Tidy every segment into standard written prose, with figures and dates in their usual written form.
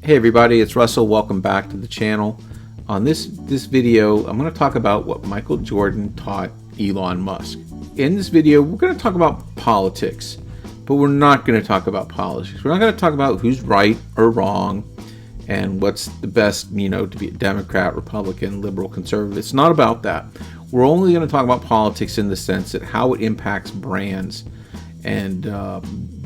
Hey everybody, it's Russell. Welcome back to the channel. On this video, I'm going to talk about what Michael Jordan taught Elon Musk. In this video, we're going to talk about politics, but we're not going to talk about politics. We're not going to talk about who's right or wrong and what's the best, to be a Democrat, Republican, liberal, conservative. It's not about that. We're only going to talk about politics in the sense that how it impacts brands, and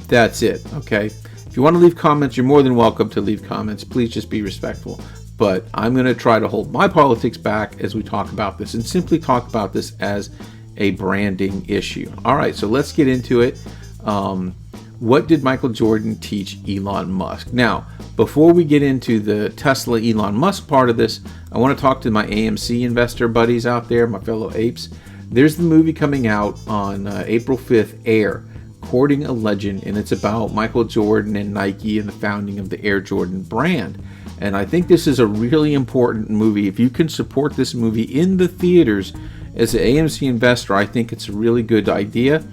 that's it, okay? If you want to leave comments, you're more than welcome to leave comments. Please just be respectful. But I'm going to try to hold my politics back as we talk about this and simply talk about this as a branding issue. All right, so let's get into it. What did Michael Jordan teach Elon Musk? Now, before we get into the Tesla Elon Musk part of this, I want to talk to my AMC investor buddies out there, my fellow apes. There's the movie coming out on April 5th, Air, Courting a Legend, and it's about Michael Jordan and Nike and the founding of the Air Jordan brand. And I think this is a really important movie. If you can support this movie in the theaters as an AMC investor, I think it's a really good idea,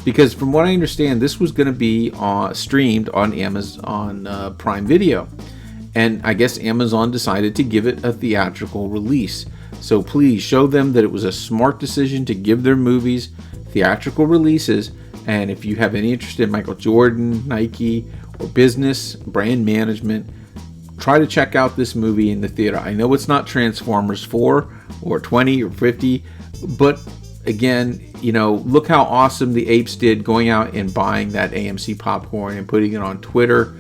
because from what I understand, this was going to be streamed on Amazon Prime Video, and I guess Amazon decided to give it a theatrical release. So please show them that it was a smart decision to give their movies theatrical releases. And if you have any interest in Michael Jordan, Nike, or business, brand management, try to check out this movie in the theater. I know it's not Transformers 4 or 20 or 50, but again, look how awesome the apes did going out and buying that AMC popcorn and putting it on Twitter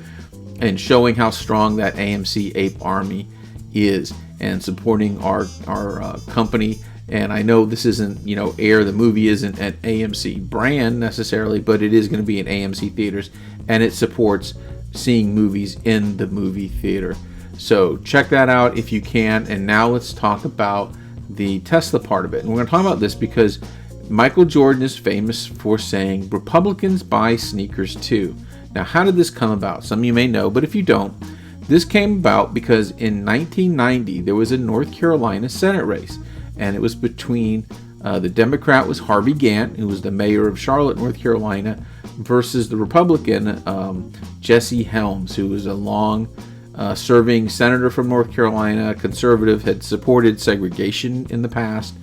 and showing how strong that AMC ape army is and supporting our company. And I know this isn't, Air, the movie isn't an AMC brand necessarily, but it is going to be in AMC theaters, and it supports seeing movies in the movie theater. So check that out if you can. And now let's talk about the Tesla part of it. And we're going to talk about this because Michael Jordan is famous for saying, Republicans buy sneakers too. Now, how did this come about? Some of you may know, but if you don't, this came about because in 1990, there was a North Carolina Senate race. And it was between the Democrat was Harvey Gantt, who was the mayor of Charlotte, North Carolina, versus the Republican Jesse Helms, who was a long-serving senator from North Carolina, conservative, had supported segregation in the past.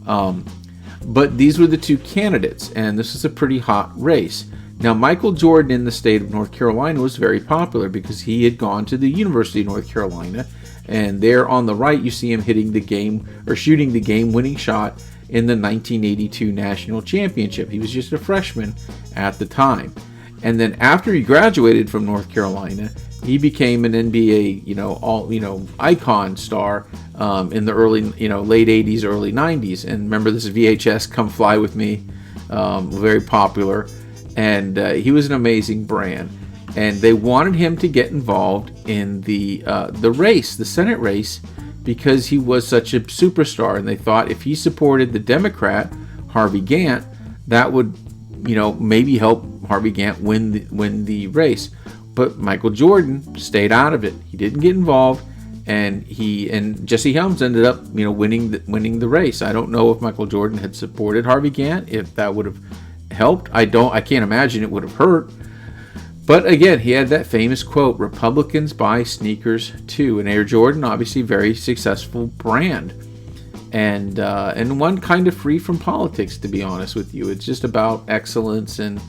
But these were the two candidates, and this was a pretty hot race. Now, Michael Jordan in the state of North Carolina was very popular because he had gone to the University of North Carolina. And there on the right, you see him shooting the game-winning shot in the 1982 National Championship. He was just a freshman at the time. And then after he graduated from North Carolina, he became an NBA, icon star in the early, late 80s, early 90s. And remember this VHS, Come Fly With Me, very popular. And he was an amazing brand. And they wanted him to get involved in the race, the Senate race, because he was such a superstar. And they thought if he supported the Democrat, Harvey Gantt, that would, maybe help Harvey Gantt win the race. But Michael Jordan stayed out of it. He didn't get involved, and Jesse Helms ended up, winning the race. I don't know if Michael Jordan had supported Harvey Gantt, if that would have helped. I can't imagine it would have hurt. But again, he had that famous quote, Republicans buy sneakers too. And Air Jordan, obviously very successful brand. And one kind of free from politics, to be honest with you. It's just about excellence and,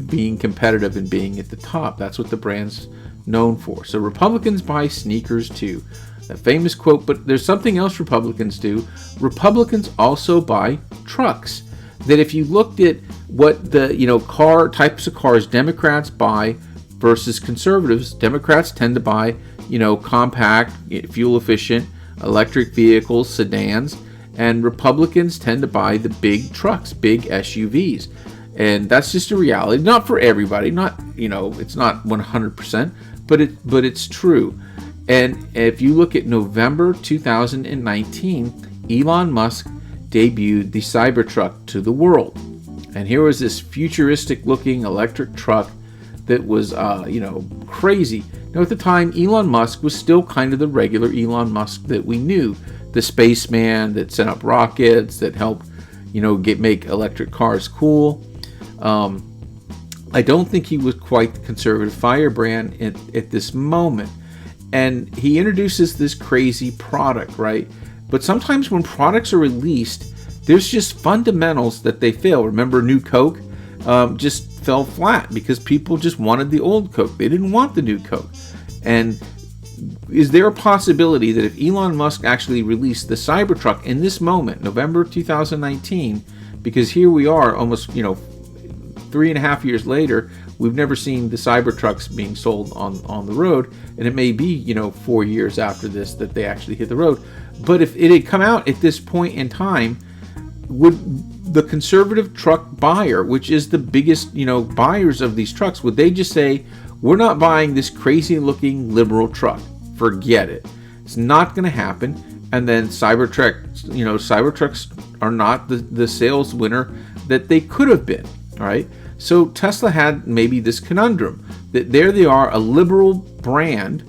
being competitive and being at the top. That's what the brand's known for. So Republicans buy sneakers too. That famous quote, but there's something else Republicans do. Republicans also buy trucks. That if you looked at what the types of cars Democrats buy versus conservatives, Democrats tend to buy compact, fuel efficient electric vehicles, sedans, and Republicans tend to buy the big trucks, big SUVs. And that's just a reality, not for everybody, not it's not 100%, but it's true. And if you look at November 2019, Elon Musk debuted the Cybertruck to the world. And here was this futuristic looking electric truck that was, crazy. Now at the time, Elon Musk was still kind of the regular Elon Musk that we knew. The spaceman that sent up rockets, that helped, make electric cars cool. I don't think he was quite the conservative firebrand at this moment. and he introduces this crazy product, right? But sometimes when products are released, there's just fundamentals that they fail. Remember, New Coke just fell flat because people just wanted the old Coke. They didn't want the new Coke. And is there a possibility that if Elon Musk actually released the Cybertruck in this moment, November 2019, because here we are almost, 3.5 years later, we've never seen the Cybertrucks being sold on the road, and it may be 4 years after this that they actually hit the road. But if it had come out at this point in time, would the conservative truck buyer, which is the biggest buyers of these trucks, would they just say, we're not buying this crazy looking liberal truck, forget it, it's not going to happen? And then Cybertrucks are not the sales winner that they could have been, right? So Tesla had maybe this conundrum that there they are, a liberal brand,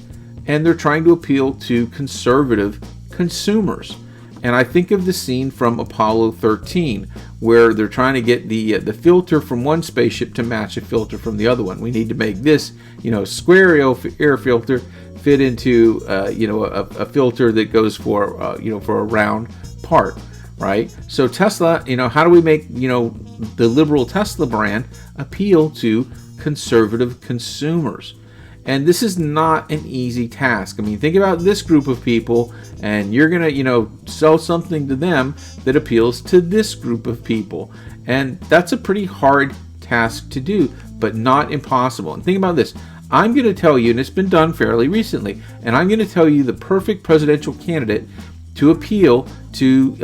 and they're trying to appeal to conservative consumers. And I think of the scene from Apollo 13 where they're trying to get the filter from one spaceship to match a filter from the other one. We need to make this square air filter fit into a filter that goes for a round part, right? So Tesla, how do we make the liberal Tesla brand appeal to conservative consumers? And this is not an easy task. I mean, think about this group of people, and you're going to, sell something to them that appeals to this group of people. And that's a pretty hard task to do, but not impossible. And think about this. I'm going to tell you, and it's been done fairly recently, and I'm going to tell you the perfect presidential candidate to appeal to,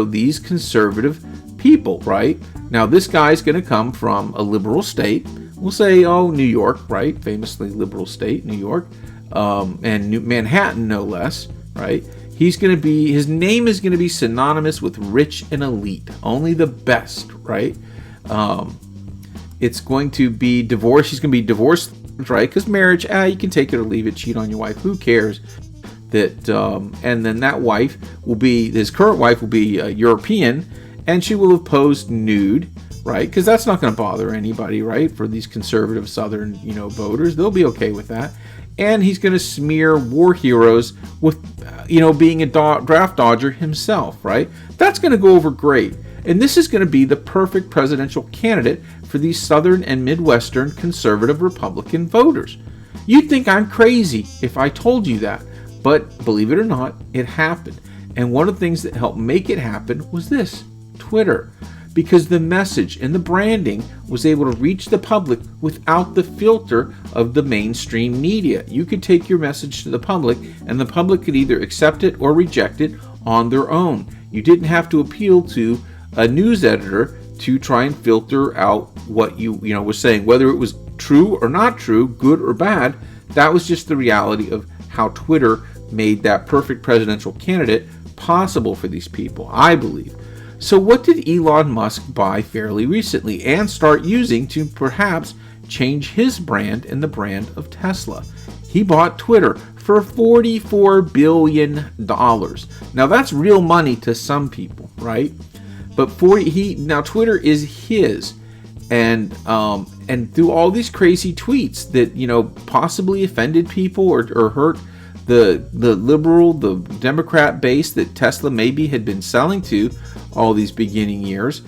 these conservative people, right? Now, this guy's going to come from a liberal state. We'll say, New York, right? Famously liberal state, New York, and Manhattan, no less, right? His name is going to be synonymous with rich and elite, only the best, right? It's going to be divorce. He's going to be divorced, right? Because marriage, you can take it or leave it, cheat on your wife, who cares? That, and then that wife will be, his current wife will be European, and she will have posed nude, right? Because that's not going to bother anybody, right? For these conservative Southern, voters, they'll be okay with that. And he's going to smear war heroes with, being a draft dodger himself, right? That's going to go over great. And this is going to be the perfect presidential candidate for these Southern and Midwestern conservative Republican voters. You'd think I'm crazy if I told you that, but believe it or not, it happened. And one of the things that helped make it happen was this: Twitter. Because the message and the branding was able to reach the public without the filter of the mainstream media. You could take your message to the public, and the public could either accept it or reject it on their own. You didn't have to appeal to a news editor to try and filter out what you was saying, whether it was true or not true, good or bad. That was just the reality of how Twitter made that perfect presidential candidate possible for these people, I believe. So what did Elon Musk buy fairly recently and start using to perhaps change his brand and the brand of Tesla? He bought Twitter for $44 billion. Now that's real money to some people, right? But now Twitter is his, and through all these crazy tweets that possibly offended people or hurt the liberal, the Democrat base that Tesla maybe had been selling to all these beginning years,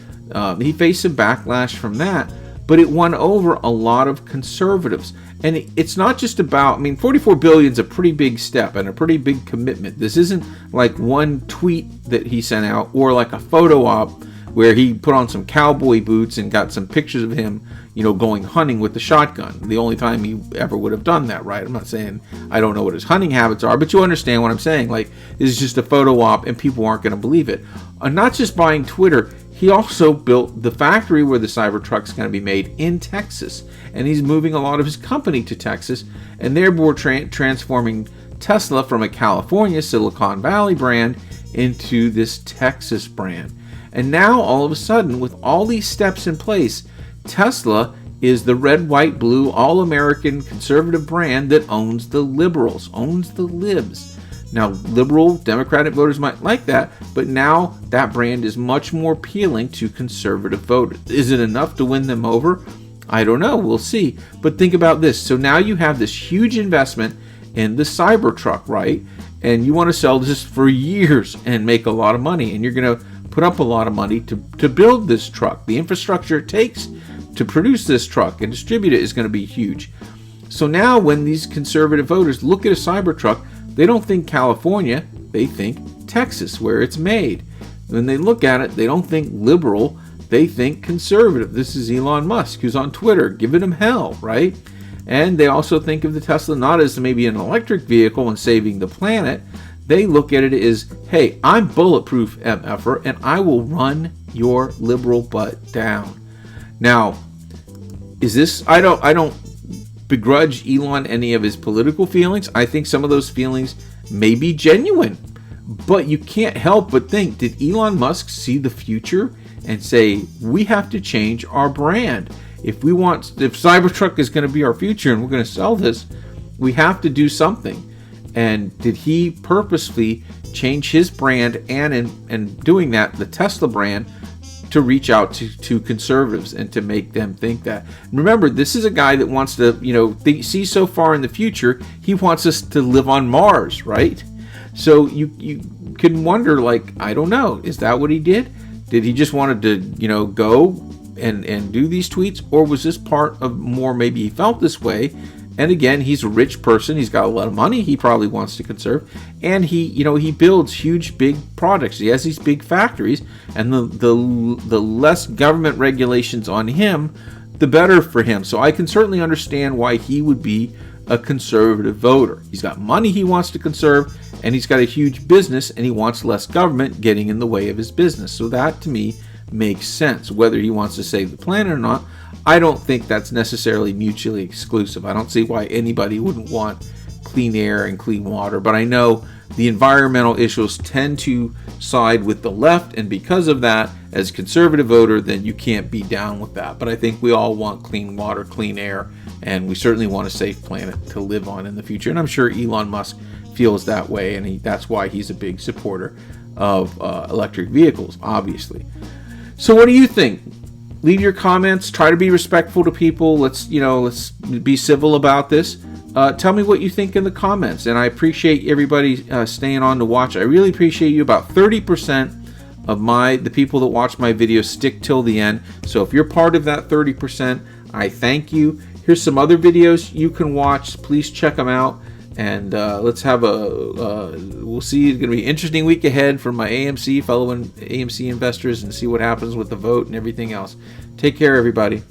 he faced some backlash from that, but it won over a lot of conservatives. And it's not just about, 44 billion is a pretty big step and a pretty big commitment. This isn't like one tweet that he sent out or like a photo op where he put on some cowboy boots and got some pictures of him, going hunting with the shotgun. The only time he ever would have done that, right? I'm not saying I don't know what his hunting habits are, but you understand what I'm saying. Like, this is just a photo op and people aren't going to believe it. Not just buying Twitter, he also built the factory where the Cybertruck's going to be made in Texas. And he's moving a lot of his company to Texas, and therefore transforming Tesla from a California, Silicon Valley brand into this Texas brand. And now, all of a sudden, with all these steps in place, Tesla is the red, white, blue, all-American conservative brand that owns the liberals, owns the libs. Now, liberal Democratic voters might like that, but now that brand is much more appealing to conservative voters. Is it enough to win them over? I don't know. We'll see. But think about this. So now you have this huge investment in the Cybertruck, right? And you want to sell this for years and make a lot of money, and you're going to put up a lot of money to build this truck. The infrastructure it takes to produce this truck and distribute it is going to be huge. So now when these conservative voters look at a Cybertruck, they don't think California, they think Texas, where it's made. When they look at it, they don't think liberal, they think conservative. This is Elon Musk, who's on Twitter giving them hell, right? And they also think of the Tesla not as maybe an electric vehicle and saving the planet. They look at it as, hey, I'm bulletproof, MFer, and I will run your liberal butt down. Now, is this, I don't begrudge Elon any of his political feelings. I think some of those feelings may be genuine, but you can't help but think, did Elon Musk see the future and say, we have to change our brand? If Cybertruck is going to be our future and we're going to sell this, we have to do something. And did he purposefully change his brand and in doing that, the Tesla brand, to reach out to conservatives and to make them think that? Remember, this is a guy that wants to, see so far in the future. He wants us to live on Mars, right? So you can wonder, like, I don't know, is that what he did? Did he just wanted to, go and do these tweets, or was this part of more, maybe he felt this way? And again, he's a rich person. He's got a lot of money. He probably wants to conserve. And he builds huge, big products. He has these big factories. And the less government regulations on him, the better for him. So I can certainly understand why he would be a conservative voter. He's got money he wants to conserve, and he's got a huge business, and he wants less government getting in the way of his business. So that, to me, makes sense. Whether he wants to save the planet or not, I don't think that's necessarily mutually exclusive. I don't see why anybody wouldn't want clean air and clean water, but I know the environmental issues tend to side with the left, and because of that, as a conservative voter, then you can't be down with that. But I think we all want clean water, clean air, and we certainly want a safe planet to live on in the future. And I'm sure Elon Musk feels that way, and that's why he's a big supporter of electric vehicles, obviously. So what do you think? Leave your comments. Try to be respectful to people. Let's be civil about this. Tell me what you think in the comments, and I appreciate everybody staying on to watch. I really appreciate you. About 30% of the people that watch my videos stick till the end. So if you're part of that 30%, I thank you. Here's some other videos you can watch. Please check them out. And let's have we'll see. It's going to be an interesting week ahead for my fellow AMC investors, and see what happens with the vote and everything else. Take care, everybody.